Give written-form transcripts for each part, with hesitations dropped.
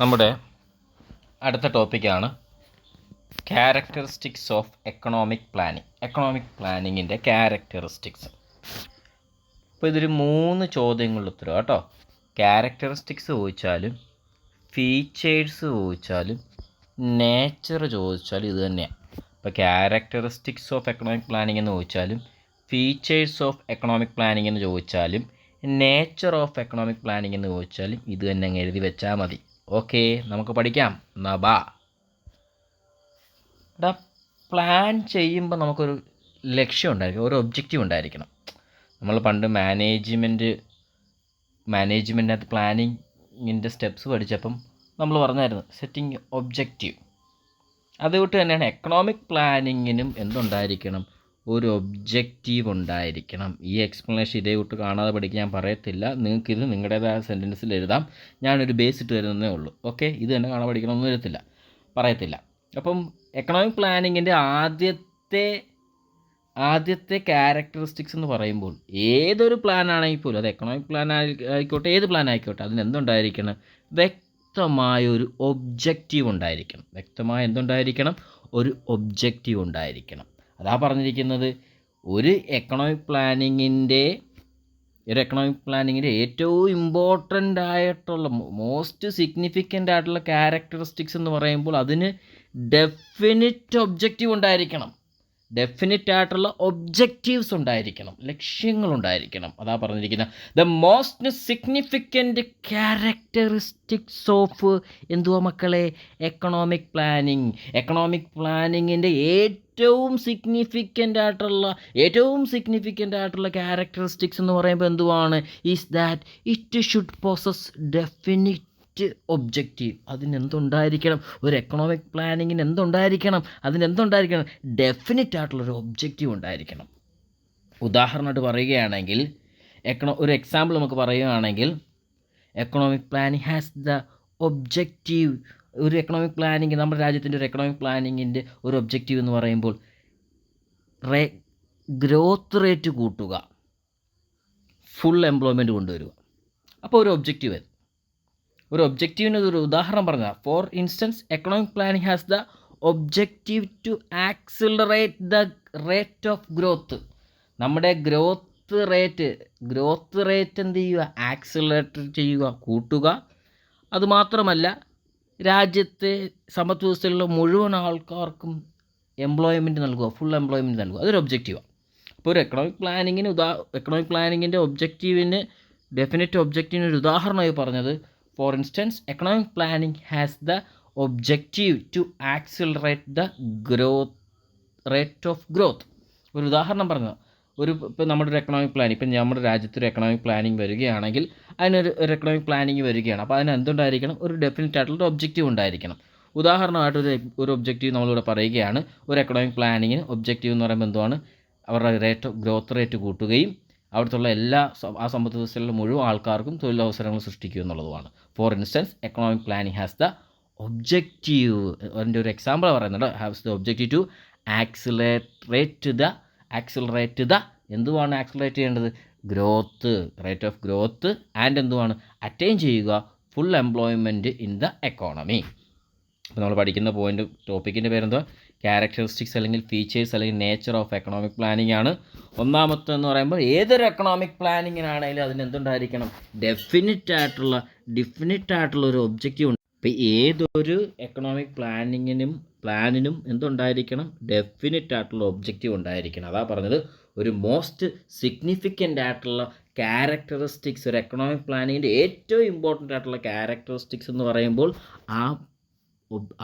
നമ്മുടെ അടുത്ത ടോപ്പിക്കാണ് characteristics of economic planning. Economic പ്ലാനിങ്ങിൻ്റെ ക്യാരക്ടറിസ്റ്റിക്സ്. അപ്പോൾ ഇതൊരു 3 ചോദ്യങ്ങളുടെ ഉത്തരം കേട്ടോ. ക്യാരക്ടറിസ്റ്റിക്സ് ചോദിച്ചാലും ഫീച്ചേഴ്സ് ചോദിച്ചാലും നേച്ചർ ചോദിച്ചാലും ഇത് തന്നെയാണ്. ഇപ്പോൾ ക്യാരക്ടറിസ്റ്റിക്സ് ഓഫ് എക്കണോമിക് പ്ലാനിങ് എന്ന് ചോദിച്ചാലും ഫീച്ചേഴ്സ് ഓഫ് എക്കണോമിക് പ്ലാനിങ് എന്ന് ചോദിച്ചാലും നേച്ചർ ഓഫ് എക്കണോമിക് പ്ലാനിങ് എന്ന് ചോദിച്ചാലും ഇത് തന്നെ അങ്ങ് എഴുതി വെച്ചാൽ മതി. ഓക്കെ, നമുക്ക് പഠിക്കാം. എന്നാ ബാ. ഇവിടെ പ്ലാൻ ചെയ്യുമ്പോൾ നമുക്കൊരു ലക്ഷ്യം ഉണ്ടായിരിക്കണം, ഒരു ഒബ്ജക്റ്റീവ് ഉണ്ടായിരിക്കണം. നമ്മൾ പണ്ട് മാനേജ്മെൻറ്റിനകത്ത് പ്ലാനിങ്ങിൻ്റെ സ്റ്റെപ്സ് പഠിച്ചപ്പം നമ്മൾ പറഞ്ഞായിരുന്നു സെറ്റിംഗ് ഒബ്ജക്റ്റീവ്. അതുകൊണ്ട് തന്നെയാണ് എക്കണോമിക് പ്ലാനിങ്ങിനും എന്തുണ്ടായിരിക്കണം, ഒരു ഒബ്ജക്റ്റീവ് ഉണ്ടായിരിക്കണം. ഈ എക്സ്പ്ലനേഷൻ ഇതേ കൂട്ട് കാണാതെ പഠിക്കാൻ ഞാൻ പറയത്തില്ല. നിങ്ങൾക്കിത് നിങ്ങളുടേതായ സെൻറ്റൻസിൽ എഴുതാം. ഞാനൊരു ബേസ് ഇട്ട് തരുന്നതേ ഉള്ളൂ. ഓക്കെ, ഇത് തന്നെ കാണാൻ പഠിക്കണമെന്ന് പറയത്തില്ല. അപ്പം എക്കണോമിക് പ്ലാനിങ്ങിൻ്റെ ആദ്യത്തെ ക്യാരക്ടറിസ്റ്റിക്സ് എന്ന് പറയുമ്പോൾ ഏതൊരു പ്ലാൻ ആണെങ്കിൽ പോലും, അത് എക്കണോമിക് പ്ലാൻ ആയിക്കോട്ടെ, ഏത് പ്ലാൻ ആയിക്കോട്ടെ, അതിന് എന്തുണ്ടായിരിക്കണം, വ്യക്തമായൊരു ഒബ്ജക്റ്റീവ് ഉണ്ടായിരിക്കണം. ഒരു ഒബ്ജക്റ്റീവ് ഉണ്ടായിരിക്കണം. അതാ പറഞ്ഞിരിക്കുന്നത്. ഒരു എക്കണോമിക് പ്ലാനിങ്ങിൻ്റെ ഏറ്റവും ഇമ്പോർട്ടൻ്റ് ആയിട്ടുള്ള മോസ്റ്റ് സിഗ്നിഫിക്കൻ്റ് ആയിട്ടുള്ള ക്യാരക്ടറിസ്റ്റിക്സ് എന്ന് പറയുമ്പോൾ അതിന് ഡെഫിനിറ്റ് ഒബ്ജക്റ്റീവ് ഉണ്ടായിരിക്കണം. ഡെഫിനിറ്റ് ആയിട്ടുള്ള ഒബ്ജക്റ്റീവ്സ് ഉണ്ടായിരിക്കണം, ലക്ഷ്യങ്ങളുണ്ടായിരിക്കണം. അതാ പറഞ്ഞിരിക്കുന്നത് the most significant characteristics of എന്തുവാ മക്കളെ, എക്കണോമിക് പ്ലാനിങ്ങിൻ്റെ ഏറ്റവും സിഗ്നിഫിക്കൻ്റ് ആയിട്ടുള്ള ക്യാരക്ടറിസ്റ്റിക്സ് എന്ന് പറയുമ്പോൾ എന്തുവാണ്, is that it should possess definite objective. അതിനെന്തുണ്ടായിരിക്കണം, ഒരു എക്കണോമിക് പ്ലാനിങ്ങിന് എന്തുണ്ടായിരിക്കണം, ഡെഫിനിറ്റ് ആയിട്ടുള്ളൊരു ഒബ്ജക്റ്റീവ് ഉണ്ടായിരിക്കണം. ഉദാഹരണമായിട്ട് പറയുകയാണെങ്കിൽ, ഒരു എക്സാമ്പിൾ നമുക്ക് പറയുകയാണെങ്കിൽ, economic planning has the objective. ഒരു എക്കണോമിക് പ്ലാനിങ്, നമ്മുടെ രാജ്യത്തിൻ്റെ ഒരു എക്കണോമിക് പ്ലാനിങ്ങിൻ്റെ ഒരു ഒബ്ജക്റ്റീവ് എന്ന് പറയുമ്പോൾ ഗ്രോത്ത് റേറ്റ് കൂട്ടുക, ഫുൾ എംപ്ലോയ്മെൻറ്റ് കൊണ്ടുവരിക. അപ്പോൾ ഒരു ഒബ്ജക്റ്റീവിന് ഒരു ഉദാഹരണം പറഞ്ഞാൽ, for instance economic planning has the objective to accelerate the rate of growth. നമ്മുടെ ഗ്രോത്ത് റേറ്റ് എന്ത് ചെയ്യുക, ആക്സിലറേറ്റ് ചെയ്യുക, കൂട്ടുക. അതുമാത്രമല്ല രാജ്യത്തെ സമ്പദ് വ്യവസ്ഥയിലുള്ള മുഴുവൻ ആൾക്കാർക്കും എംപ്ലോയ്മെൻറ്റ് നൽകുക, ഫുൾ എംപ്ലോയ്മെൻറ്റ് നൽകുക. അതൊരു ഒബ്ജക്റ്റീവാണ്. അപ്പോൾ ഒരു എക്കണോമിക് പ്ലാനിങ്ങിൻ്റെ ഒബ്ജക്റ്റീവിന്, ഡെഫിനിറ്റ് ഒബ്ജക്റ്റീവിന് ഒരു ഉദാഹരണമായി പറഞ്ഞത്, for instance economic planning has the objective to accelerate the rate of growth. ഒരു ഉദാഹരണം പറഞ്ഞത്, ഇപ്പം നമ്മുടെ ഒരു എക്കണോമിക് പ്ലാൻ, ഇപ്പം നമ്മുടെ രാജ്യത്തൊരു എക്കണോമിക് പ്ലാനിങ് വരികയാണെങ്കിൽ, അതിനൊരു എക്കണോമിക് പ്ലാനിങ് വരികയാണ്. അപ്പോൾ അതിന് എന്തുണ്ടായിരിക്കണം, ഒരു ഡെഫിനിറ്റ് ആയിട്ടുള്ള ഒബ്ജക്റ്റീവ് ഉണ്ടായിരിക്കണം. ഉദാഹരണമായിട്ട് ഒരു ഒബ്ജക്റ്റീവ് നമ്മളിവിടെ പറയുകയാണ്. ഒരു എക്കണോമിക് പ്ലാനിങ്ങിന് ഒബ്ജക്റ്റീവ് എന്ന് പറയുമ്പോൾ എന്തുവാണ്, അവരുടെ ഗ്രോത്ത് റേറ്റ് കൂട്ടുകയും അവിടുത്തെ ആ സമ്പദ് വ്യവസ്ഥയിലുള്ള മുഴുവൻ ആൾക്കാർക്കും തൊഴിലവസരങ്ങൾ സൃഷ്ടിക്കുക എന്നുള്ളതുമാണ്. For instance economic planning has the objective, അതിൻ്റെ ഒരു എക്സാമ്പിൾ പറയുന്നുണ്ട്, has the objective to accelerate the എന്തുവാണ് ആക്സിലറേറ്റ് ചെയ്യേണ്ടത്, റേറ്റ് ഓഫ് ഗ്രോത്ത്, ആൻഡ് എന്തുവാണ്, അറ്റൈൻ ചെയ്യുക full employment in the economy. അപ്പോൾ നമ്മൾ പഠിക്കുന്ന ടോപ്പിക്കിൻ്റെ പേരെന്തുവാ, ക്യാരക്ടറിസ്റ്റിക്സ് അല്ലെങ്കിൽ ഫീച്ചേഴ്സ് അല്ലെങ്കിൽ നേച്ചർ ഓഫ് എക്കണോമിക് പ്ലാനിങ് ആണ്. ഒന്നാമത്തെ എന്ന് പറയുമ്പോൾ ഏതൊരു എക്കണോമിക് പ്ലാനിങ്ങിനാണെങ്കിലും അതിന് എന്തുണ്ടായിരിക്കണം, ഡെഫിനിറ്റ് ആയിട്ടുള്ള ഒരു ഒബ്ജക്റ്റീവ് ഉണ്ട്. അപ്പോൾ ഏതൊരു എക്കണോമിക് പ്ലാനിനും എന്തുണ്ടായിരിക്കണം, ഡെഫിനിറ്റ് ആയിട്ടുള്ള ഒബ്ജക്റ്റീവ് ഉണ്ടായിരിക്കണം. അതാ പറഞ്ഞത്, ഒരു മോസ്റ്റ് സിഗ്നിഫിക്കൻ്റ് ആയിട്ടുള്ള ക്യാരക്ടറിസ്റ്റിക്സ്, ഒരു എക്കണോമിക് പ്ലാനിങ്ങിൻ്റെ ഏറ്റവും ഇമ്പോർട്ടൻ്റ് ആയിട്ടുള്ള ക്യാരക്ടറിസ്റ്റിക്സ് എന്ന് പറയുമ്പോൾ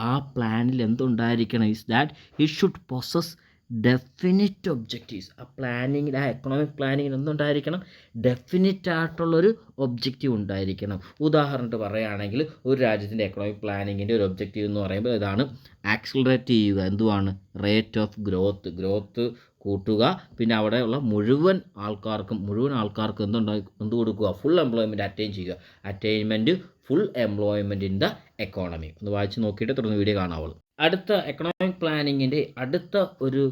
ആ പ്ലാനിൽ എന്തുണ്ടായിരിക്കണം, is that it should possess definite objectives. ആ എക്കണോമിക് പ്ലാനിങ്ങിന് എന്തുണ്ടായിരിക്കണം, ഡെഫിനിറ്റ് ആയിട്ടുള്ളൊരു ഒബ്ജക്റ്റീവ് ഉണ്ടായിരിക്കണം. ഉദാഹരണമായിട്ട് പറയുകയാണെങ്കിൽ, ഒരു രാജ്യത്തിൻ്റെ എക്കണോമിക് പ്ലാനിങ്ങിൻ്റെ ഒരു ഒബ്ജക്റ്റീവ് എന്ന് പറയുമ്പോൾ ഇതാണ്, ആക്സിലറേറ്റ് ചെയ്യുക, എന്തുവാണ്, റേറ്റ് ഓഫ് ഗ്രോത്ത് കൂട്ടുക. പിന്നെ അവിടെയുള്ള മുഴുവൻ ആൾക്കാർക്കും എന്ത് കൊടുക്കുക, full employment attainment full employment in the economy. ഒന്ന് വായിച്ച് നോക്കിയിട്ട് തുടർന്ന് വീഡിയോ കാണാവുള്ളൂ. അടുത്ത എക്കണോമിക് പ്ലാനിങ്ങിൻ്റെ അടുത്ത ഒരു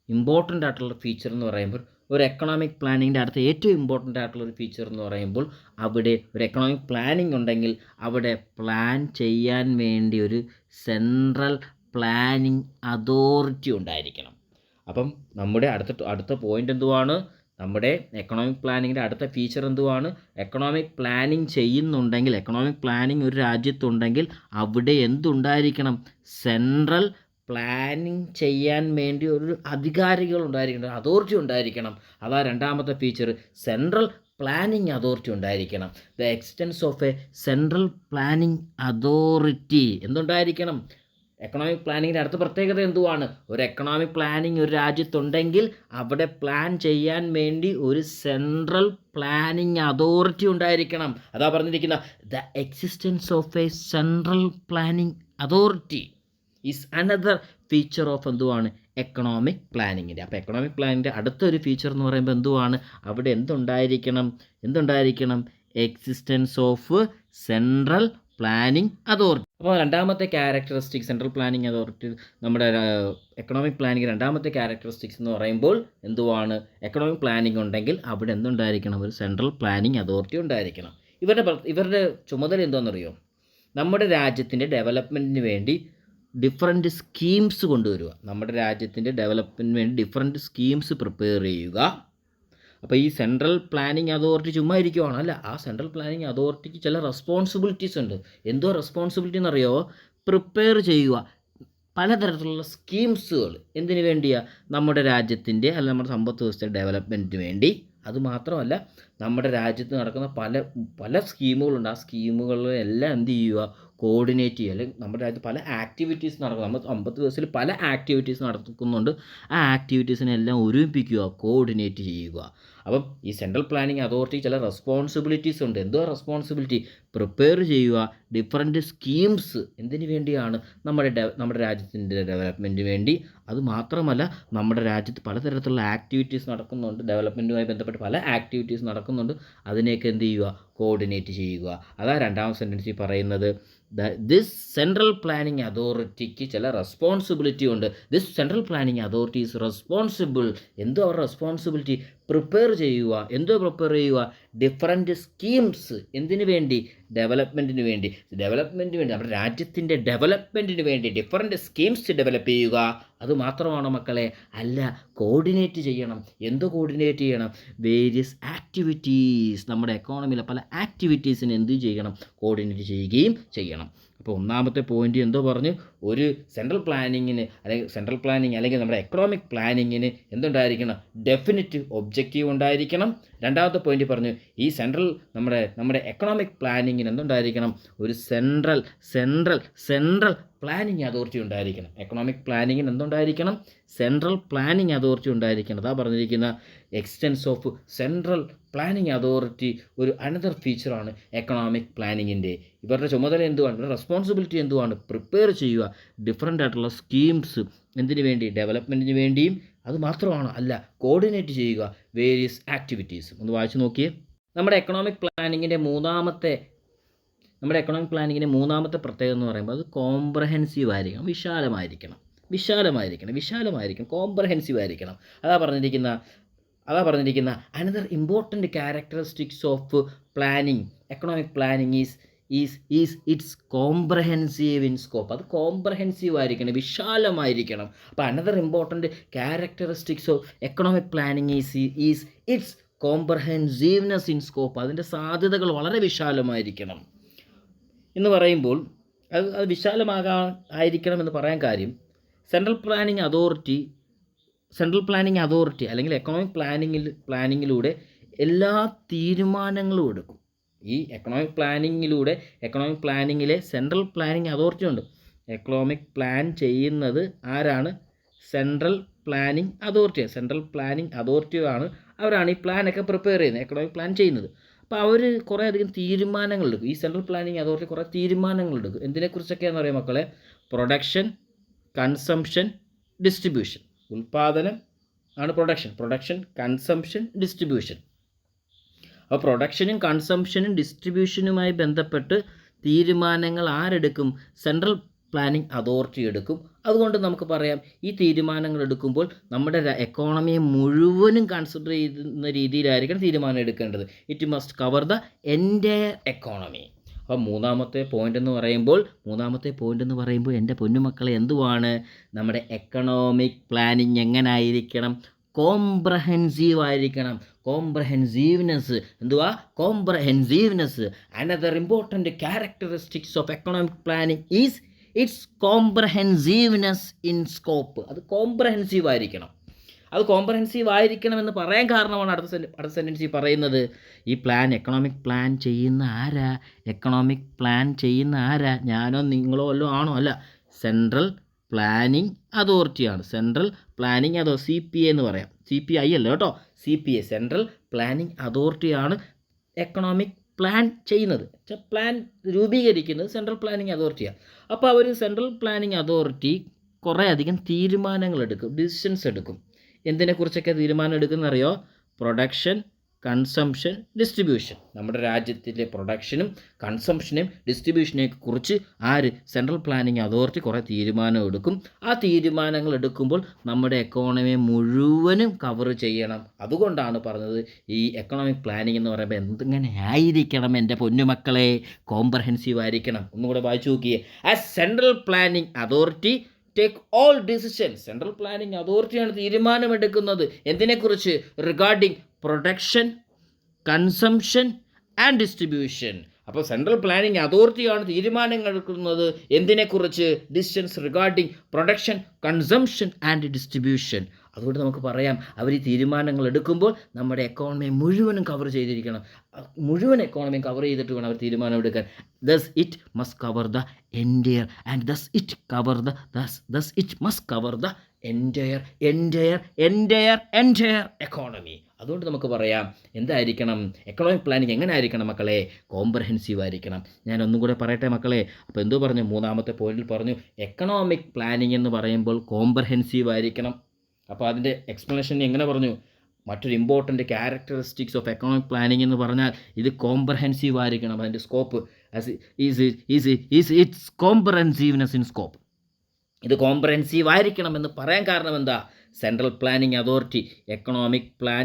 ഇമ്പോർട്ടൻ്റ് ആയിട്ടുള്ള ഫീച്ചർ എന്ന് പറയുമ്പോൾ ഒരു എക്കണോമിക് പ്ലാനിങ്ങിൻ്റെ അടുത്ത ഏറ്റവും ഇമ്പോർട്ടൻ്റ് ആയിട്ടുള്ളൊരു ഫീച്ചർ എന്ന് പറയുമ്പോൾ അവിടെ ഒരു എക്കണോമിക് പ്ലാനിങ് ഉണ്ടെങ്കിൽ അവിടെ പ്ലാൻ ചെയ്യാൻ വേണ്ടി ഒരു സെൻട്രൽ പ്ലാനിങ് അതോറിറ്റി ഉണ്ടായിരിക്കണം. അപ്പം നമ്മുടെ അടുത്ത പോയിൻ്റ് എന്തുവാണ്? നമ്മുടെ എക്കണോമിക് പ്ലാനിങ്ങിൻ്റെ അടുത്ത ഫീച്ചർ എന്തുവാണ്? എക്കണോമിക് പ്ലാനിങ് ചെയ്യുന്നുണ്ടെങ്കിൽ, എക്കണോമിക് പ്ലാനിങ് ഒരു രാജ്യത്തുണ്ടെങ്കിൽ അവിടെ എന്തുണ്ടായിരിക്കണം? സെൻട്രൽ പ്ലാനിങ് ചെയ്യാൻ വേണ്ടി ഒരു അധികാരികൾ ഉണ്ടായിരിക്കണം, അതോറിറ്റി ഉണ്ടായിരിക്കണം. അതാ രണ്ടാമത്തെ ഫീച്ചർ, സെൻട്രൽ പ്ലാനിങ് അതോറിറ്റി ഉണ്ടായിരിക്കണം. The existence of a central planning authority എന്തുണ്ടായിരിക്കണം? എക്കണോമിക് പ്ലാനിങ്ങിൻ്റെ അടുത്ത പ്രത്യേകത എന്തുവാണ്? ഒരു എക്കണോമിക് പ്ലാനിങ് ഒരു രാജ്യത്തുണ്ടെങ്കിൽ അവിടെ പ്ലാൻ ചെയ്യാൻ വേണ്ടി ഒരു സെൻട്രൽ പ്ലാനിങ് അതോറിറ്റി ഉണ്ടായിരിക്കണം. അതാ പറഞ്ഞിരിക്കുന്ന the existence of a central planning authority is another feature of എന്തുവാണ്? എക്കണോമിക് പ്ലാനിങ്ങിൻ്റെ. അപ്പോൾ എക്കണോമിക് പ്ലാനിങ്ങിൻ്റെ അടുത്തൊരു ഫീച്ചർ എന്ന് പറയുമ്പോൾ എന്തുവാണ്? അവിടെ എന്തുണ്ടായിരിക്കണം? Existence of central planning authority. അപ്പോൾ രണ്ടാമത്തെ ക്യാരക്ടറിസ്റ്റിക്സ്, സെൻട്രൽ പ്ലാനിങ് അതോറിറ്റി, നമ്മുടെ എക്കണോമിക് പ്ലാനിങ് രണ്ടാമത്തെ ക്യാരക്ടറിസ്റ്റിക്സ് എന്ന് പറയുമ്പോൾ എന്തുവാണ്? എക്കണോമിക് പ്ലാനിങ് ഉണ്ടെങ്കിൽ അവിടെ എന്തുണ്ടായിരിക്കണം? ഒരു സെൻട്രൽ പ്ലാനിങ് അതോറിറ്റി ഉണ്ടായിരിക്കണം. ഇവരുടെ ചുമതല എന്താണെന്നറിയോ? നമ്മുടെ രാജ്യത്തിൻ്റെ ഡെവലപ്മെൻറ്റിന് വേണ്ടി ഡിഫറൻറ്റ് സ്കീംസ് കൊണ്ടുവരിക. നമ്മുടെ രാജ്യത്തിൻ്റെ ഡെവലപ്മെൻറ്റിന് വേണ്ടി ഡിഫറൻറ്റ് സ്കീംസ് പ്രിപ്പയർ ചെയ്യുക. അപ്പോൾ ഈ സെൻട്രൽ പ്ലാനിങ് അതോറിറ്റി ചുമ്മാ ഇരിക്കുവാണ്? അല്ല, ആ സെൻട്രൽ പ്ലാനിങ് അതോറിറ്റിക്ക് ചില റെസ്പോൺസിബിലിറ്റീസ് ഉണ്ട്. എന്തോ റെസ്പോൺസിബിലിറ്റി എന്നറിയോ? പ്രിപ്പയർ ചെയ്യുക പലതരത്തിലുള്ള സ്കീംസുകൾ. എന്തിനു വേണ്ടിയാണ്? നമ്മുടെ രാജ്യത്തിൻ്റെ അല്ലെങ്കിൽ നമ്മുടെ സമ്പദ് വ്യവസ്ഥയുടെ ഡെവലപ്മെൻറ്റിന് വേണ്ടി. അതുമാത്രമല്ല, നമ്മുടെ രാജ്യത്ത് നടക്കുന്ന പല സ്കീമുകളുണ്ട്. ആ സ്കീമുകളെല്ലാം എന്ത് ചെയ്യുക? കോർഡിനേറ്റ് ചെയ്യുക. അല്ലെങ്കിൽ നമ്മുടെ രാജ്യത്ത് പല ആക്ടിവിറ്റീസ് നടക്കും. നമ്മുടെ സമ്പദ് വ്യവസ്ഥയിൽ പല ആക്ടിവിറ്റീസ് നടക്കുന്നുണ്ട്. ആ ആക്ടിവിറ്റീസിനെല്ലാം ഒരുമിപ്പിക്കുക, കോർഡിനേറ്റ് ചെയ്യുക. അപ്പം ഈ സെൻട്രൽ പ്ലാനിങ് അതോറിറ്റി ചില റെസ്പോൺസിബിലിറ്റീസ് ഉണ്ട്. എന്തോ റെസ്പോൺസിബിലിറ്റി? പ്രിപ്പയർ ചെയ്യുക ഡിഫറൻറ്റ് സ്കീംസ്. എന്തിനു വേണ്ടിയാണ്? നമ്മുടെ രാജ്യത്തിൻ്റെ ഡെവലപ്മെൻറ്റിന് വേണ്ടി. അതുമാത്രമല്ല, നമ്മുടെ രാജ്യത്ത് പലതരത്തിലുള്ള ആക്ടിവിറ്റീസ് നടക്കുന്നുണ്ട്. ഡെവലപ്മെൻറ്റുമായി ബന്ധപ്പെട്ട് പല ആക്ടിവിറ്റീസ് നടക്കുന്നുണ്ട്. അതിനെയൊക്കെ എന്ത് ചെയ്യുക? കോർഡിനേറ്റ് ചെയ്യുക. അതാ രണ്ടാമത്തെ സെൻറ്റൻസിൽ പറയുന്നത്. ദിസ് സെൻട്രൽ പ്ലാനിങ് അതോറിറ്റിക്ക് ചില റെസ്പോൺസിബിലിറ്റി ഉണ്ട്. This central planning authority is responsible. എന്തോ അവരുടെ റെസ്പോൺസിബിലിറ്റി? പ്രിപ്പയർ ചെയ്യുക ഡിഫറൻറ്റ് സ്കീംസ്. എന്തിനു വേണ്ടി? ഡെവലപ്മെൻറ്റിന് വേണ്ടി. നമ്മുടെ രാജ്യത്തിൻ്റെ ഡെവലപ്മെൻറ്റിന് വേണ്ടി ഡിഫറൻറ്റ് സ്കീംസ് ഡെവലപ്പ് ചെയ്യുക. അതുമാത്രമാണോ മക്കളെ? അല്ല, കോർഡിനേറ്റ് ചെയ്യണം. എന്തോ കോർഡിനേറ്റ് ചെയ്യണം? Various activities. നമ്മുടെ എക്കോണമിയിലെ പല ആക്ടിവിറ്റീസിന് എന്ത് ചെയ്യണം? കോർഡിനേറ്റ് ചെയ്യുകയും ചെയ്യണം. അപ്പോൾ ഒന്നാമത്തെ പോയിന്റ് എന്തോ പറഞ്ഞു? ഒരു സെൻട്രൽ പ്ലാനിങ്ങിന് അല്ലെങ്കിൽ നമ്മുടെ എക്കണോമിക് പ്ലാനിങ്ങിന് എന്തുണ്ടായിരിക്കണം? ഡെഫിനിറ്റ് ഒബ്ജക്റ്റീവ് ഉണ്ടായിരിക്കണം. രണ്ടാമത്തെ പോയിന്റ് പറഞ്ഞു, ഈ നമ്മുടെ എക്കണോമിക് പ്ലാനിങ്ങിന് എന്തുണ്ടായിരിക്കണം? ഒരു സെൻട്രൽ പ്ലാനിങ് അതോറിറ്റി ഉണ്ടായിരിക്കണം. എക്കണോമിക് പ്ലാനിങ്ങിന് എന്തുണ്ടായിരിക്കണം? സെൻട്രൽ പ്ലാനിങ് അതോറിറ്റി ഉണ്ടായിരിക്കണം. അതാ പറഞ്ഞിരിക്കുന്ന extends of central planning authority ഒരു അനദർ ഫീച്ചറാണ് എക്കണോമിക് പ്ലാനിങ്ങിൻ്റെ. ഇവരുടെ ചുമതല എന്തുവാണ്? ഇവരുടെ റെസ്പോൺസിബിലിറ്റി എന്തുവാണ്? പ്രിപ്പയർ ചെയ്യുക ഡിഫറൻ്റ് ആയിട്ടുള്ള സ്കീംസ്. എന്തിനു വേണ്ടി? ഡെവലപ്മെൻറ്റിന് വേണ്ടിയും. അതുമാത്രമാണ് അല്ല, കോർഡിനേറ്റ് ചെയ്യുക വേരിയസ് ആക്ടിവിറ്റീസ്. ഒന്ന് വായിച്ചു നോക്കിയേ. നമ്മുടെ എക്കണോമിക് പ്ലാനിങ്ങിൻ്റെ മൂന്നാമത്തെ പ്രത്യേകത എന്ന് പറയുമ്പോൾ അത് കോംപ്രഹെൻസീവ് ആയിരിക്കണം, വിശാലമായിരിക്കണം, കോംപ്രഹെൻസീവ് ആയിരിക്കണം. അതാ പറഞ്ഞിരിക്കുന്ന another important characteristics of planning, economic planning is it's comprehensive in scope. അത് കോംപ്രഹെൻസീവ് ആയിരിക്കണം, വിശാലമായിരിക്കണം. അപ്പോൾ another important characteristics of economic planning is it's comprehensiveness in scope. അതിൻ്റെ സാധ്യതകൾ വളരെ വിശാലമായിരിക്കണം എന്ന് പറയുമ്പോൾ അത് വിശാലമായിരിക്കണം എന്ന് പറയാൻ കാര്യം, സെൻട്രൽ പ്ലാനിങ് അതോറിറ്റി അല്ലെങ്കിൽ എക്കണോമിക് പ്ലാനിങ്ങിലൂടെ എല്ലാ തീരുമാനങ്ങളും എടുക്കും. ഈ എക്കണോമിക് പ്ലാനിങ്ങിലെ സെൻട്രൽ പ്ലാനിങ് അതോറിറ്റി ഉണ്ട്. എക്കണോമിക് പ്ലാൻ ചെയ്യുന്നത് ആരാണ്? സെൻട്രൽ പ്ലാനിങ് അതോറിറ്റിയാണ്. അവരാണ് ഈ പ്ലാനൊക്കെ പ്രിപ്പയർ ചെയ്യുന്നത്, എക്കണോമിക് പ്ലാൻ ചെയ്യുന്നത്. അപ്പോൾ അവർ കുറേ അധികം തീരുമാനങ്ങളെടുക്കും. ഈ സെൻട്രൽ പ്ലാനിങ് അതോറിറ്റി കുറേ തീരുമാനങ്ങളെടുക്കും. എന്തിനെക്കുറിച്ചൊക്കെയാണെന്ന് അറിയാം മക്കളെ? Production, consumption, distribution. ഉൽപ്പാദനം ആണ് പ്രൊഡക്ഷൻ, കൺസംഷൻ, ഡിസ്ട്രിബ്യൂഷൻ. അപ്പോൾ പ്രൊഡക്ഷനും കൺസംഷനും ഡിസ്ട്രിബ്യൂഷനുമായി ബന്ധപ്പെട്ട് തീരുമാനങ്ങൾ ആരെടുക്കും? സെൻട്രൽ പ്ലാനിംഗ് അതോറിറ്റി എടുക്കും. അതുകൊണ്ട് നമുക്ക് പറയാം ഈ തീരുമാനങ്ങൾ എടുക്കുമ്പോൾ നമ്മുടെ എക്കോണമിയെ മുഴുവനും കൺസിഡർ ചെയ്യുന്ന രീതിയിലായിരിക്കണം തീരുമാനം എടുക്കേണ്ടത്. It must cover the entire economy. അപ്പം മൂന്നാമത്തെ പോയിൻ്റ് എന്ന് പറയുമ്പോൾ എൻ്റെ പൊന്നുമക്കളെ എന്തുവാണ്? നമ്മുടെ എക്കണോമിക് പ്ലാനിങ് എങ്ങനെ ആയിരിക്കണം? കോംപ്രഹെൻസീവ് ആയിരിക്കണം. കോംപ്രഹെൻസീവ്നെസ്. Another important characteristics of economic planning is it's comprehensiveness in scope. അത് കോംപ്രഹെൻസീവ് ആയിരിക്കണം. എന്ന് പറയാൻ കാരണമാണ് അടുത്ത സെൻറ്റൻസിൽ പറയുന്നത്, ഈ എക്കണോമിക് പ്ലാൻ ചെയ്യുന്ന ആരാ? ഞാനോ നിങ്ങളോ വല്ലതും ആണോ? അല്ല, സെൻട്രൽ പ്ലാനിംഗ് അതോറിറ്റിയാണ്. CPA എന്ന് പറയാം. CPI അല്ല കേട്ടോ, CPA, സെൻട്രൽ പ്ലാനിംഗ് അതോറിറ്റിയാണ് എക്കണോമിക് പ്ലാൻ ചെയ്യുന്നത്. പ്ലാൻ രൂപീകരിക്കുന്നത് സെൻട്രൽ പ്ലാനിംഗ് അതോറിറ്റിയാണ്. അപ്പോൾ അവർ സെൻട്രൽ പ്ലാനിംഗ് അതോറിറ്റി കുറേ അധികം തീരുമാനങ്ങൾ എടുക്കും, ഡിസിഷൻസ് എടുക്കും. എന്തിനെക്കുറിച്ചൊക്കെ തീരുമാനം എടുക്കുന്നറിയോ? Production, consumption, distribution. നമ്മുടെ രാജ്യത്തിലെ പ്രൊഡക്ഷനും കൺസംഷനും ഡിസ്ട്രിബ്യൂഷനെയൊക്കെ കുറിച്ച് സെൻട്രൽ പ്ലാനിംഗ് അതോറിറ്റി കുറേ തീരുമാനം എടുക്കും. ആ തീരുമാനങ്ങൾ എടുക്കുമ്പോൾ നമ്മുടെ എക്കോണമിയെ മുഴുവനും കവർ ചെയ്യണം. അതുകൊണ്ടാണ് പറഞ്ഞത് ഈ എക്കണോമിക് പ്ലാനിംഗ് എന്ന് പറയുമ്പോൾ എന്തെങ്ങനെ ആയിരിക്കണം എൻ്റെ പൊന്നുമക്കളെ? കോംപ്രഹെൻസീവ് ആയിരിക്കണം. ഒന്നുകൂടെ വായിച്ചു നോക്കിയേ. As central planning authority take all decisions. Central planning അതോറിറ്റിയാണ് തീരുമാനമെടുക്കുന്നത് എന്തിനെക്കുറിച്ച്? Regarding production, consumption and distribution. അപ്പോൾ സെൻട്രൽ പ്ലാനിംഗ് അതോറിറ്റിയാണ് തീരുമാനങ്ങൾ എടുക്കുന്നത് എന്തിനെക്കുറിച്ച്? Decisions regarding production, consumption and distribution. അതുകൊണ്ട് നമുക്ക് പറയാം, അവർ ഈ തീരുമാനങ്ങൾ എടുക്കുമ്പോൾ നമ്മുടെ എക്കോണമിയെ മുഴുവനും കവർ ചെയ്തിരിക്കണം. മുഴുവൻ എക്കോണമിയും കവർ ചെയ്തിട്ട് വേണം അവർ തീരുമാനം എടുക്കാൻ. Thus it must cover the entire and thus it must cover the entire economy. അതുകൊണ്ട് നമുക്ക് പറയാം എന്തായിരിക്കണം? എക്കണോമിക് പ്ലാനിങ് എങ്ങനെ ആയിരിക്കണം മക്കളെ? കോംപ്രഹെൻസീവ് ആയിരിക്കണം. ഞാൻ ഒന്നും കൂടെ പറയട്ടെ മക്കളെ. അപ്പോൾ എന്തോ പറഞ്ഞു? മൂന്നാമത്തെ പോയിന്റിൽ പറഞ്ഞു എക്കണോമിക് പ്ലാനിങ് എന്ന് പറയുമ്പോൾ കോംപ്രഹെൻസീവ് ആയിരിക്കണം. അപ്പോൾ അതിൻ്റെ എക്സ്പ്ലനേഷൻ എങ്ങനെ പറഞ്ഞു? മറ്റൊരു important characteristics of economic planning എന്ന് പറഞ്ഞാൽ ഇത് കോംപ്രഹെൻസീവ് ആയിരിക്കണം. അതിൻ്റെ scope its comprehensiveness in scope. ഇത് കോംപ്രഹെൻസീവ് ആയിരിക്കണം എന്ന് പറയാൻ കാരണം എന്താ? Central planning authority economic plan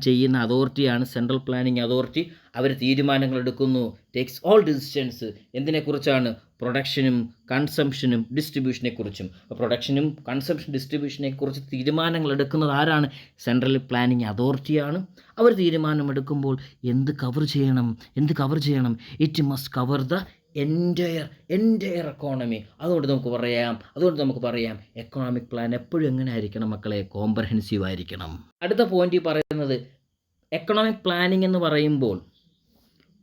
ചെയ്യുന്ന അതോറിറ്റിയാണ് സെൻട്രൽ പ്ലാനിംഗ് അതോറിറ്റി. അവർ തീരുമാനങ്ങൾ എടുക്കുന്നു. Takes all decisions. എന്തിനെക്കുറിച്ചാണ്? പ്രൊഡക്ഷനും കൺസംഷനും ഡിസ്ട്രിബ്യൂഷനെക്കുറിച്ചും. പ്രൊഡക്ഷനും കൺസംഷൻ ഡിസ്ട്രിബ്യൂഷനെക്കുറിച്ച് തീരുമാനങ്ങൾ എടുക്കുന്നത് ആരാണ്? Central planning അതോറിറ്റിയാണ്. അവർ തീരുമാനമെടുക്കുമ്പോൾ എന്ത് കവർ ചെയ്യണം? It must cover the entire economy. അതുകൊണ്ട് നമുക്ക് പറയാം എക്കണോമിക് പ്ലാൻ എപ്പോഴും എങ്ങനെ ആയിരിക്കണം മക്കളെ? കോംപ്രഹെൻസീവ് ആയിരിക്കണം. അടുത്ത പോയിന്റ് പറയുന്നത് എക്കണോമിക് പ്ലാനിംഗ് എന്ന് പറയുമ്പോൾ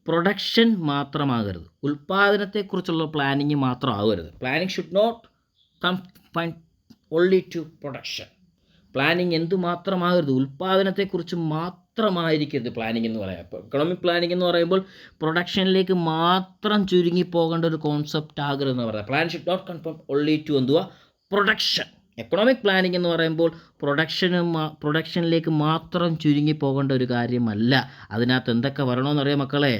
പ്രൊഡക്ഷൻ മാത്രമാകരുത്, ഉൽപ്പാദനത്തെക്കുറിച്ചുള്ള പ്ലാനിങ് മാത്രം ആകരുത്. Planning should not confine only to production. Planning എന്തുമാത്രമാകരുത്? ഉൽപ്പാദനത്തെക്കുറിച്ച് മാത്രമായിരിക്കരുത് പ്ലാനിങ് എന്ന് പറയാം. അപ്പോൾ എക്കണോമിക് പ്ലാനിങ് എന്ന് പറയുമ്പോൾ പ്രൊഡക്ഷനിലേക്ക് മാത്രം ചുരുങ്ങി പോകേണ്ട ഒരു കോൺസെപ്റ്റ് ആകരുതെന്ന് പറയാം. Plan should not confine only to production. Economic planning എന്ന് പറയുമ്പോൾ പ്രൊഡക്ഷനിലേക്ക് മാത്രം ചുരുങ്ങി പോകേണ്ട ഒരു കാര്യമല്ല. അതിനകത്ത് എന്തൊക്കെ വരണമെന്നറിയോ മക്കളെ?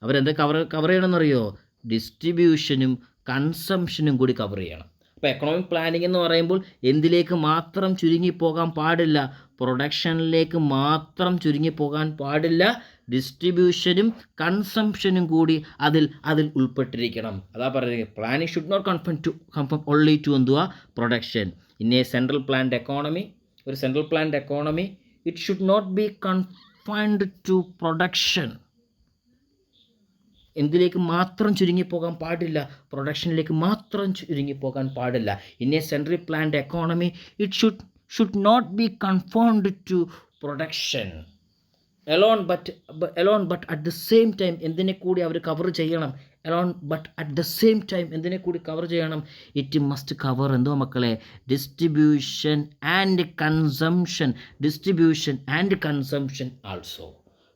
അവരെന്തൊക്കെ കവർ ചെയ്യണമെന്നറിയോ? ഡിസ്ട്രിബ്യൂഷനും കൺസംഷനും കൂടി കവർ ചെയ്യണം. അപ്പോൾ എക്കണോമിക് പ്ലാനിംഗ് എന്ന് പറയുമ്പോൾ എന്തിലേക്ക് മാത്രം ചുരുങ്ങിപ്പോകാൻ പാടില്ല? പ്രൊഡക്ഷനിലേക്ക് മാത്രം ചുരുങ്ങിപ്പോകാൻ പാടില്ല. ഡിസ്ട്രിബ്യൂഷനും കൺസംഷനും കൂടി അതിൽ ഉൾപ്പെട്ടിരിക്കണം. അതാ പറയുന്നത് planning should not confirm only to production. In a central planned economy, ഒരു central planned economy it should not be confined to production. എന്തിലേക്ക് മാത്രം ചുരുങ്ങിപ്പോകാൻ പാടില്ല? പ്രൊഡക്ഷനിലേക്ക് മാത്രം ചുരുങ്ങിപ്പോകാൻ പാടില്ല. In a central planned economy it should not be confined to production alone but at the same time എന്തിനെ കൂടി അവർ കവർ ചെയ്യണം? ഇറ്റ് മസ്റ്റ് കവർ എന്തോ മക്കളെ? Distribution and consumption also.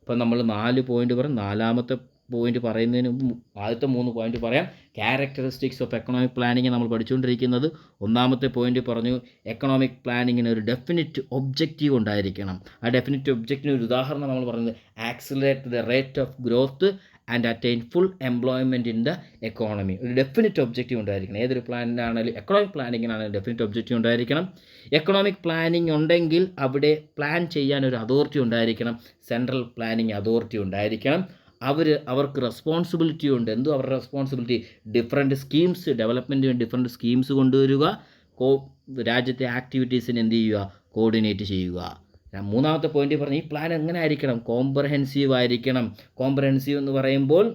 അപ്പോൾ നമ്മൾ 4 പോയിന്റ് പറയും. നാലാമത്തെ പോയിന്റ് പറയുന്നതിന് മുമ്പ് ആദ്യത്തെ 3 പോയിന്റ് പറയാം. ക്യാരക്ടറിസ്റ്റിക്സ് ഓഫ് എക്കണോമിക് പ്ലാനിങ് നമ്മൾ പഠിച്ചുകൊണ്ടിരിക്കുന്നത്. ഒന്നാമത്തെ പോയിന്റ് പറഞ്ഞു എക്കണോമിക് പ്ലാനിങ്ങിന് ഒരു ഡെഫിനിറ്റ് ഒബ്ജക്റ്റീവ് ഉണ്ടായിരിക്കണം. ആ ഡെഫിനിറ്റ് ഒബ്ജക്റ്റീവിന് ഒരു ഉദാഹരണം നമ്മൾ പറയുന്നത് accelerate the rate of growth and attain full employment in the economy. ഒരു ഡെഫിനിറ്റ് ഒബ്ജക്റ്റീവ് ഉണ്ടായിരിക്കണം. ഏതൊരു പ്ലാനിനാണെങ്കിലും എക്കണോമിക് പ്ലാനിങ്ങിനാണെങ്കിലും ഡെഫിനിറ്റ് ഒബ്ജക്റ്റീവ് ഉണ്ടായിരിക്കണം. എക്കണോമിക് പ്ലാനിങ് ഉണ്ടെങ്കിൽ അവിടെ പ്ലാൻ ചെയ്യാൻ ഒരു അതോറിറ്റി ഉണ്ടായിരിക്കണം. സെൻട്രൽ പ്ലാനിങ് അതോറിറ്റി ഉണ്ടായിരിക്കണം. അവർക്ക് റെസ്പോൺസിബിലിറ്റി ഉണ്ട്. എന്തോ അവരുടെ റെസ്പോൺസിബിലിറ്റി? ഡിഫറെൻറ്റ് സ്കീംസ്, ഡെവലപ്മെൻറ്റിന് ഡിഫറെൻറ്റ് സ്കീംസ് കൊണ്ടുവരിക, രാജ്യത്തെ ആക്ടിവിറ്റീസിന് എന്ത് ചെയ്യുക? കോർഡിനേറ്റ് ചെയ്യുക. മൂന്നാമത്തെ പോയിന്റ് പറഞ്ഞ ഈ പ്ലാൻ എങ്ങനെ ആയിരിക്കണം? കോംപ്രഹെൻസീവ് ആയിരിക്കണം. കോംപ്രഹെൻസീവ് എന്ന് പറയുമ്പോൾ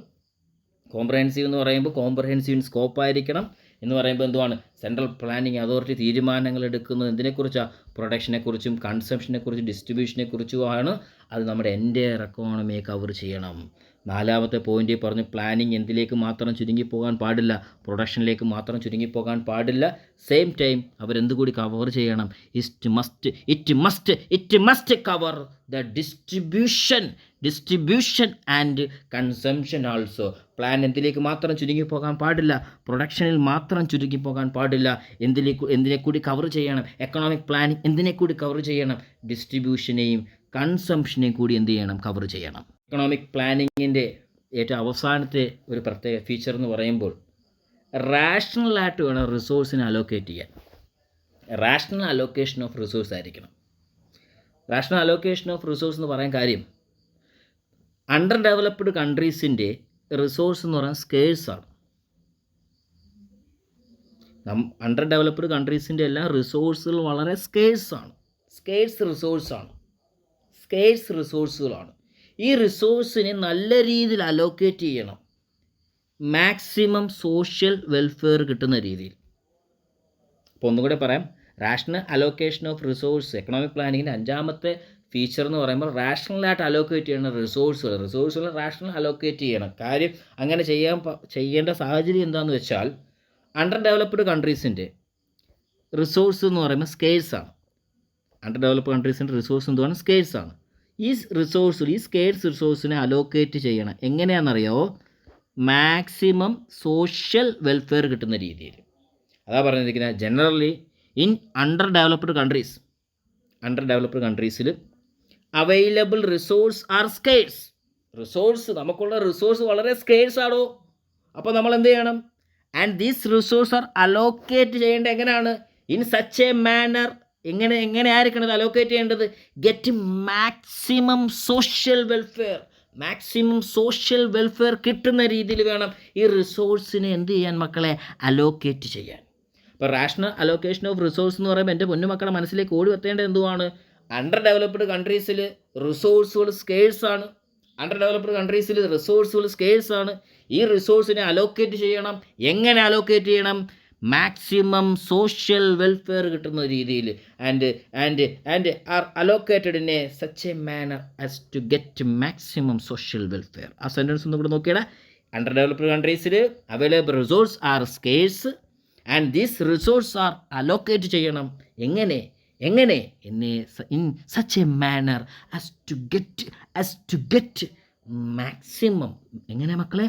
കോംപ്രഹെൻസീവ് സ്കോപ്പ് ആയിരിക്കണം. എന്ന് പറയുമ്പോൾ എന്തുവാണ്? സെൻട്രൽ പ്ലാനിങ് അതോറിറ്റി തീരുമാനങ്ങൾ എടുക്കുന്നത് എന്തിനെക്കുറിച്ചാണ്? പ്രൊഡക്ഷനെക്കുറിച്ചും കൺസംഷനെക്കുറിച്ചും ഡിസ്ട്രിബ്യൂഷനെക്കുറിച്ചുമാണ്. അത് നമ്മുടെ എൻ്റയർ എക്കോണമിയെ കവർ ചെയ്യണം. നാലാമത്തെ പോയിന്റ് പറഞ്ഞു, പ്ലാനിങ് എന്തിലേക്ക് മാത്രം ചുരുങ്ങിപ്പോകാൻ പാടില്ല? പ്രൊഡക്ഷനിലേക്ക് മാത്രം ചുരുങ്ങിപ്പോകാൻ പാടില്ല. സെയിം ടൈം അവരെന്ത് കൂടി കവർ ചെയ്യണം? It must cover the distribution and consumption also. Plan എന്തിലേക്ക് മാത്രം ചുരുങ്ങിപ്പോകാൻ പാടില്ല? പ്രൊഡക്ഷനിൽ മാത്രം ചുരുങ്ങിപ്പോകാൻ പാടില്ല. എന്തിനെ കൂടി കവർ ചെയ്യണം? എക്കണോമിക് പ്ലാനിങ് എന്തിനെ കൂടി കവർ ചെയ്യണം? ഡിസ്ട്രിബ്യൂഷനെയും കൺസംഷനെയും കൂടി എന്ത് ചെയ്യണം? കവർ ചെയ്യണം. എക്കണോമിക് പ്ലാനിങ്ങിൻ്റെ ഏറ്റവും അവസാനത്തെ ഒരു പ്രത്യേക ഫീച്ചർ എന്ന് പറയുമ്പോൾ റാഷണലായിട്ട് വേണം റിസോഴ്സിനെ അലോക്കേറ്റ് ചെയ്യാൻ. റാഷണൽ അലോക്കേഷൻ ഓഫ് റിസോഴ്സ് ആയിരിക്കണം. റാഷണൽ അലോക്കേഷൻ ഓഫ് റിസോഴ്സ് എന്ന് പറയാൻ കാര്യം, അണ്ടർ ഡെവലപ്ഡ് കൺട്രീസിൻ്റെ റിസോഴ്സ് എന്ന് പറയാൻ സ്കേഴ്സാണ്. അണ്ടർ ഡെവലപ്ഡ് കൺട്രീസിൻ്റെ എല്ലാ റിസോഴ്സുകൾ വളരെ സ്കേഴ്സ് റിസോഴ്സുകളാണ്. ഈ റിസോഴ്സിനെ നല്ല രീതിയിൽ അലോക്കേറ്റ് ചെയ്യണം, മാക്സിമം സോഷ്യൽ വെൽഫെയർ കിട്ടുന്ന രീതിയിൽ. അപ്പോൾ ഒന്നും കൂടെ പറയാം, rational allocation of resource economic പ്ലാനിങ്ങിൻ്റെ അഞ്ചാമത്തെ ഫീച്ചർ എന്ന് പറയുമ്പോൾ റാഷണലായിട്ട് അലോക്കേറ്റ് ചെയ്യണം റിസോഴ്സുകൾ റാഷണൽ അലോക്കേറ്റ് ചെയ്യണം. കാര്യം അങ്ങനെ ചെയ്യേണ്ട സാഹചര്യം എന്താണെന്ന് വെച്ചാൽ, അണ്ടർ ഡെവലപ്ഡ് കൺട്രീസിൻ്റെ റിസോഴ്സ് എന്ന് പറയുമ്പോൾ സ്കേഴ്സാണ്. അണ്ടർ ഡെവലപ്ഡ് കൺട്രീസിൻ്റെ റിസോഴ്സ് എന്തുവാണ്? സ്കേഴ്സാണ്. ഈ സ്കേഴ്സ് റിസോഴ്സിനെ അലോക്കേറ്റ് ചെയ്യണം. എങ്ങനെയാണെന്നറിയാമോ? മാക്സിമം സോഷ്യൽ വെൽഫെയർ കിട്ടുന്ന രീതിയിൽ. അതാ പറഞ്ഞിരിക്കുന്നത്, ജനറലി ഇൻ അണ്ടർ ഡെവലപ്ഡ് കൺട്രീസിൽ അവൈലബിൾ റിസോഴ്സ് ആർ സ്കേഴ്സ്. നമുക്കുള്ള റിസോഴ്സ് വളരെ സ്കേഴ്സ് ആണോ? അപ്പോൾ നമ്മൾ എന്ത് ചെയ്യണം? And these resource are allocate ചെയ്യേണ്ടത് എങ്ങനെയാണ്? In such a manner. എങ്ങനെ ആയിരിക്കണം ഇത് അലോക്കേറ്റ് ചെയ്യേണ്ടത്? ഗെറ്റ് മാക്സിമം സോഷ്യൽ വെൽഫെയർ കിട്ടുന്ന രീതിയിൽ വേണം ഈ റിസോഴ്സിനെ എന്ത് ചെയ്യാൻ മക്കളെ? അലോക്കേറ്റ് ചെയ്യാൻ. ഇപ്പോൾ റാഷണൽ അലോക്കേഷൻ ഓഫ് റിസോഴ്സ് എന്ന് പറയുമ്പോൾ എൻ്റെ പൊന്നുമക്കളുടെ മനസ്സിലേക്ക് ഓടി എത്തേണ്ടത് എന്തുവാണ്? അണ്ടർ ഡെവലപ്ഡ് കൺട്രീസിൽ റിസോഴ്സുകൾ സ്കേഴ്സാണ്. ഈ റിസോഴ്സിനെ അലോക്കേറ്റ് ചെയ്യണം. എങ്ങനെ അലോക്കേറ്റ് ചെയ്യണം? മാക്സിമം സോഷ്യൽ വെൽഫെയർ കിട്ടുന്ന രീതിയിൽ. And are allocated in a such a manner as to get maximum social welfare. ആ സെൻറ്റൻസ് ഒന്നും കൂടെ നോക്കിയാൽ, അണ്ടർ ഡെവലപ്ഡ് കൺട്രീസിൽ available resource are scarce and these resource are allocate ചെയ്യണം. എങ്ങനെ? In such a manner as to get maximum. എങ്ങനെ മക്കളെ?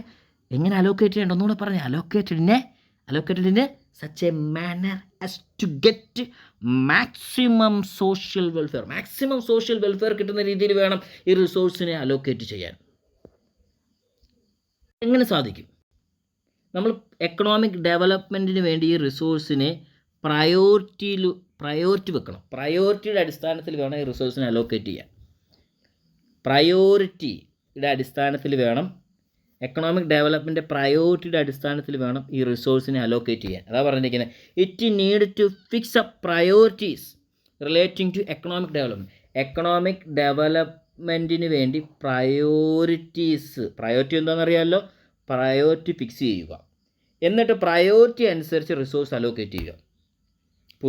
എങ്ങനെ അലോക്കേറ്റ് ചെയ്യണം? ഒന്നുകൂടെ പറഞ്ഞേ. Allocated in such a manner as to get maximum social welfare കിട്ടുന്ന രീതിയിൽ വേണം ഈ റിസോഴ്സിനെ അലോക്കേറ്റ് ചെയ്യാൻ. എങ്ങനെ സാധിക്കും? നമ്മൾ എക്കണോമിക് ഡെവലപ്മെൻറ്റിന് വേണ്ടി ഈ റിസോഴ്സിനെ പ്രയോറിറ്റി വെക്കണം. പ്രയോറിറ്റിയുടെ അടിസ്ഥാനത്തിൽ വേണം ഈ റിസോഴ്സിനെ അലോക്കേറ്റ് ചെയ്യാൻ. എക്കണോമിക് ഡെവലപ്മെൻറ്റ് പ്രയോറിറ്റിയുടെ അടിസ്ഥാനത്തിൽ വേണം ഈ റിസോഴ്സിനെ അലോക്കേറ്റ് ചെയ്യാൻ. അതാ പറഞ്ഞിരിക്കുന്നത്, it need to fix up priorities relating to economic ഡെവലപ്മെൻറ്റിന് വേണ്ടി പ്രയോറിറ്റി എന്താണെന്നറിയാമല്ലോ? പ്രയോറിറ്റി ഫിക്സ് ചെയ്യുക. എന്നിട്ട് പ്രയോറിറ്റി അനുസരിച്ച് റിസോഴ്സ് അലോക്കേറ്റ് ചെയ്യുക.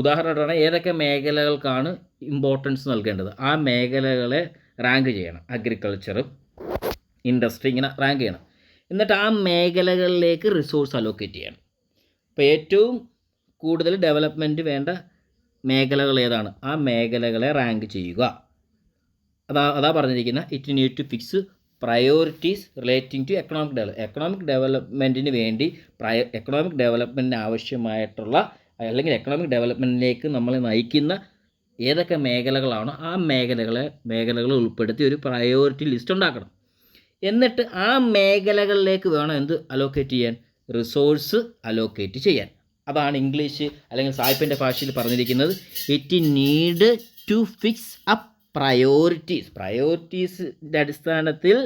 ഉദാഹരണമായിട്ടാണ്, ഏതൊക്കെ മേഖലകൾക്കാണ് ഇമ്പോർട്ടൻസ് നൽകേണ്ടത് ആ മേഖലകളെ റാങ്ക് ചെയ്യണം. അഗ്രികൾച്ചർ, ഇൻഡസ്ട്രി, ഇങ്ങനെ റാങ്ക് ചെയ്യണം. എന്നിട്ട് ആ മേഖലകളിലേക്ക് റിസോഴ്സ് അലോക്കേറ്റ് ചെയ്യണം. അപ്പോൾ ഏറ്റവും കൂടുതൽ ഡെവലപ്മെൻറ്റ് വേണ്ട മേഖലകൾ ഏതാണ്? ആ മേഖലകളെ റാങ്ക് ചെയ്യുക. അതാ പറഞ്ഞിരിക്കുന്ന, it need to fix priorities relating to economic ഡെവലപ്മെൻറ്റിന് വേണ്ടി എക്കണോമിക് ഡെവലപ്മെൻറ്റിന് ആവശ്യമായിട്ടുള്ള, അല്ലെങ്കിൽ എക്കണോമിക് ഡെവലപ്മെൻറ്റിലേക്ക് നമ്മളെ നയിക്കുന്ന ഏതൊക്കെ മേഖലകളാണോ ആ മേഖലകൾ ഉൾപ്പെടുത്തി ഒരു പ്രയോറിറ്റി ലിസ്റ്റ് ഉണ്ടാക്കണം. എന്നിട്ട് ആ മേഖലകളിലേക്ക് വേണം എന്ത് അലോക്കേറ്റ് ചെയ്യാൻ, റിസോഴ്സ് അലോക്കേറ്റ് ചെയ്യാൻ. അതാണ് ഇംഗ്ലീഷ് അല്ലെങ്കിൽ സായിപ്പിൻ്റെ ഭാഷയിൽ പറഞ്ഞിരിക്കുന്നത്, it need to fix up പ്രയോറിറ്റീസിൻ്റെ അടിസ്ഥാനത്തിൽ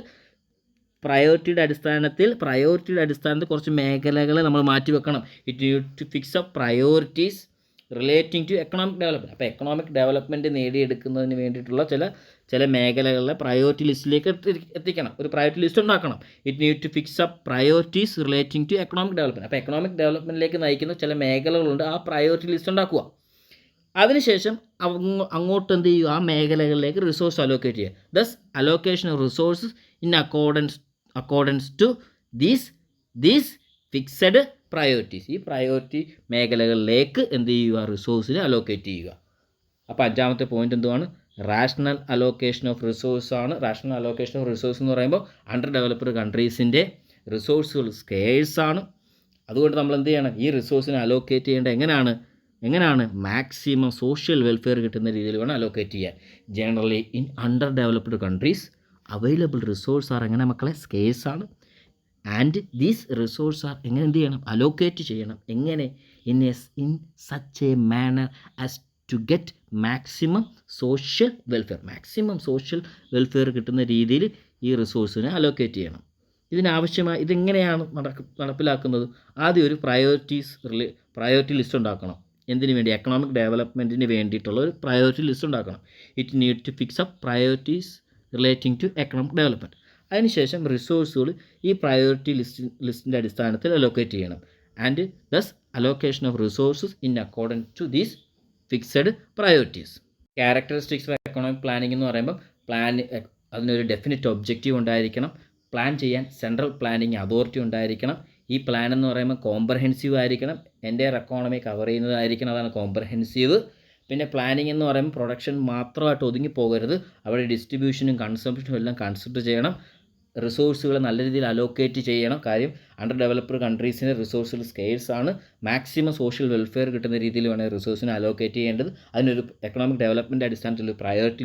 കുറച്ച് മേഖലകളെ നമ്മൾ മാറ്റിവെക്കണം. It need to fix up priorities relating to economic development. അപ്പോൾ എക്കണോമിക് ഡെവലപ്മെൻറ്റ് നേടിയെടുക്കുന്നതിന് വേണ്ടിയിട്ടുള്ള ചില മേഖലകളിലെ പ്രയോറിറ്റി ലിസ്റ്റിലേക്ക് എത്തിക്കണം, ഒരു പ്രയോറിറ്റി ലിസ്റ്റ് ഉണ്ടാക്കണം. It need to fix up priorities relating to economic development. അപ്പോൾ എക്കണോമിക് ഡെവലപ്മെൻറ്റിലേക്ക് നയിക്കുന്ന ചില മേഖലകളുണ്ട്, ആ പ്രയോറിറ്റി ലിസ്റ്റ് ഉണ്ടാക്കുക. അതിനുശേഷം അങ്ങോട്ട് എന്ത് ചെയ്യുക, ആ മേഖലകളിലേക്ക് റിസോഴ്സ് അലോക്കേറ്റ് ചെയ്യുക. Thus allocation of resources in accordance to these fixed priorities. ഈ പ്രയോറിറ്റി മേഖലകളിലേക്ക് എന്ത് ചെയ്യുക, റിസോഴ്സിനെ അലോക്കേറ്റ് ചെയ്യുക. അപ്പോൾ അഞ്ചാമത്തെ പോയിന്റ് എന്തുവാണ്, റാഷണൽ അലോക്കേഷൻ ഓഫ് റിസോഴ്സ് ആണ്. റാഷണൽ അലോക്കേഷൻ ഓഫ് റിസോഴ്സ് എന്ന് പറയുമ്പോൾ അണ്ടർ ഡെവലപ്ഡ് കൺട്രീസിൻ്റെ റിസോഴ്സുകൾ സ്കേഴ്സ് ആണ്. അതുകൊണ്ട് നമ്മൾ എന്ത് ചെയ്യണം, ഈ റിസോഴ്സിനെ അലോക്കേറ്റ് ചെയ്യേണ്ടത് എങ്ങനെയാണ് മാക്സിമം സോഷ്യൽ വെൽഫെയർ കിട്ടുന്ന രീതിയിൽ വേണം അലോക്കേറ്റ് ചെയ്യാൻ. Generally in under developed countries available resource R എങ്ങനെ മക്കളെ, സ്കേഴ്സ് ആണ്. ആൻഡ് ദീസ് റിസോഴ്സ് ആർ എങ്ങനെ എന്ത് ചെയ്യണം, അലോക്കേറ്റ് ചെയ്യണം. എങ്ങനെ, in such a manner as to get maximum social welfare കിട്ടുന്ന രീതിയിൽ ഈ റിസോഴ്സിനെ അലോക്കേറ്റ് ചെയ്യണം. ഇതെങ്ങനെയാണ് നടപ്പിലാക്കുന്നത്? ആദ്യം ഒരു പ്രയോറിറ്റി ലിസ്റ്റ് ഉണ്ടാക്കണം. എന്തിനു വേണ്ടി, എക്കണോമിക് ഡെവലപ്മെൻറ്റിന് വേണ്ടിയിട്ടുള്ള ഒരു പ്രയോറിറ്റി ലിസ്റ്റ് ഉണ്ടാക്കണം. It need to fix up priorities relating to economic development. അതിനുശേഷം റിസോഴ്സുകൾ ഈ പ്രയോറിറ്റി ലിസ്റ്റിൻ്റെ അടിസ്ഥാനത്തിൽ അലോക്കേറ്റ് ചെയ്യണം. And thus allocation of resources in accordance to these fixed priorities. Characteristics of economic planning എന്ന് പറയുമ്പോൾ അതിനൊരു ഡെഫിനിറ്റ് ഒബ്ജക്റ്റീവ് ഉണ്ടായിരിക്കണം. പ്ലാൻ ചെയ്യാൻ സെൻട്രൽ പ്ലാനിങ് അതോറിറ്റി ഉണ്ടായിരിക്കണം. ഈ പ്ലാൻ എന്ന് പറയുമ്പോൾ കോംപ്രഹെൻസീവ് ആയിരിക്കണം, എൻ്റയർ എക്കോണമി കവർ ചെയ്യുന്നതായിരിക്കണം, അതാണ് കോംപ്രഹെൻസീവ്. പിന്നെ പ്ലാനിങ് എന്ന് പറയുമ്പോൾ പ്രൊഡക്ഷൻ മാത്രമായിട്ട് ഒതുങ്ങി പോകരുത്, അവിടെ ഡിസ്ട്രിബ്യൂഷനും കൺസംപ്ഷനും എല്ലാം കൺസിഡർ ചെയ്യണം. റിസോഴ്സുകൾ നല്ല രീതിയിൽ അലോക്കേറ്റ് ചെയ്യണം. കാര്യം അണ്ടർ ഡെവലപ്ഡ് കൺട്രീസിന് റിസോഴ്സുകൾ സ്കേഴ്സ് ആണ്. മാക്സിമം സോഷ്യൽ വെൽഫെയർ കിട്ടുന്ന രീതിയിൽ വേണം റിസോഴ്സിനെ അലോക്കേറ്റ് ചെയ്യേണ്ടത്. അതിനൊരു എക്കണോമിക് ഡെവലപ്മെൻറ്റ് അടിസ്ഥാനത്തിൽ ഒരു പ്രയോറിറ്റി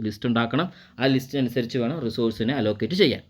ലിസ്റ്റ് ഉണ്ടാക്കണം. ആ ലിസ്റ്റിനനുസരിച്ച് വേണം റിസോഴ്സിനെ അലോക്കേറ്റ് ചെയ്യാൻ.